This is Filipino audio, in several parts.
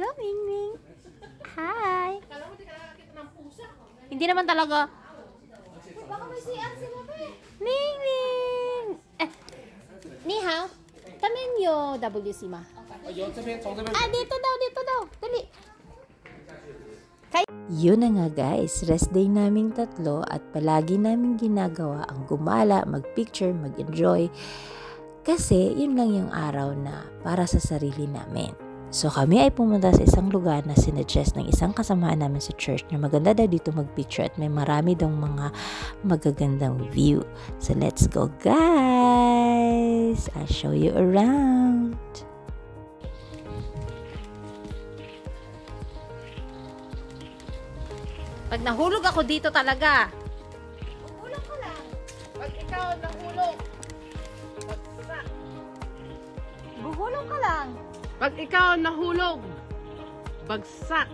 Hello, Mingming. Hi. Hindi naman talaga. Baka may CR sila ba eh. Mingming. Ni hao. Tamen yo WC ma. Dito daw. Dali. Yun na nga guys, rest day naming tatlo at palagi naming ginagawa ang gumala, mag-picture, mag-enjoy. Kasi yun lang yung araw na para sa sarili namin. So kami ay pumunta sa isang lugar na sinuggest ng isang kasamaan namin sa church na maganda daw dito mag-picture at may marami daw mga magagandang view. So let's go guys! I'll show you around. Pag nahulog ako dito talaga. Hulog ka lang. Pag ikaw nahulog, bagsak. Buhulog ka lang. Pag ikaw nahulog, bagsak.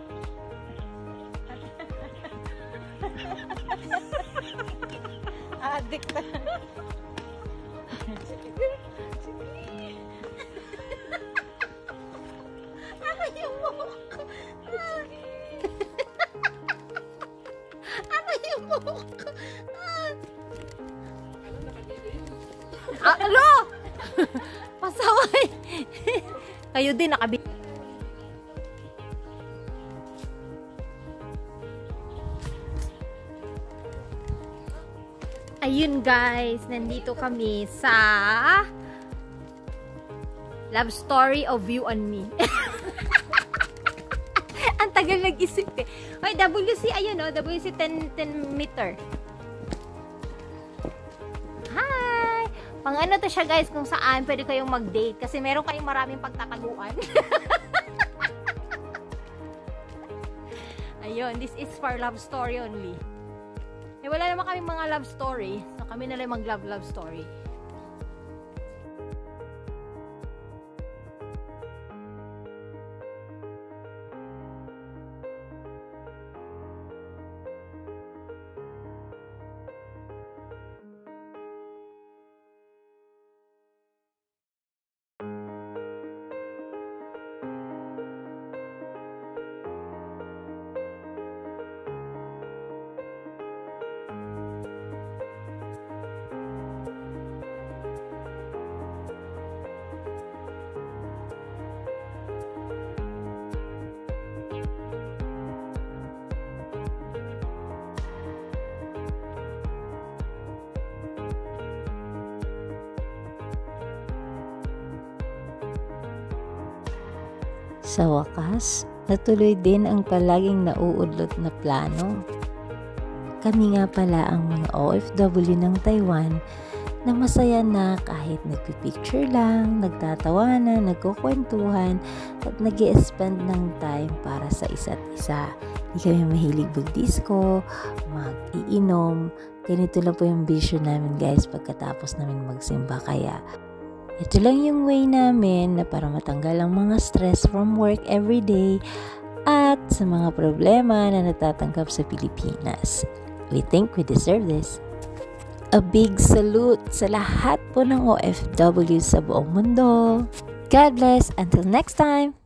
Addict na. Ano yung buhok ko? Ano yung buhok ko? Alo! Pasaway! Kayo din nakabi. Ayun guys, nandito kami sa Love Story of You and Me. Ang tagal nag-isip eh. Oy, WC, ayun o, WC 10 meter. Hi! Pang ano to siya guys, kung saan pwede kayong mag-date. Kasi meron kayong maraming pagtataguan. Ayun, this is for love story only. Eh, wala naman kami mga love story. So, kami na lang mag-love story. Sa wakas, natuloy din ang palaging nauudlot na plano. Kami nga pala ang mga OFW ng Taiwan na masaya na kahit nagpipicture lang, nagtatawanan, nagkukwentuhan at nag-i-spend ng time para sa isa't isa. Hindi kami mahilig mag-disco, mag-iinom. Ganito lang po yung vision namin guys pagkatapos namin magsimba, kaya ito lang yung way namin na para matanggal ang mga stress from work everyday at sa mga problema na natatanggap sa Pilipinas. We think we deserve this. A big salute sa lahat po ng OFW sa buong mundo. God bless. Until next time!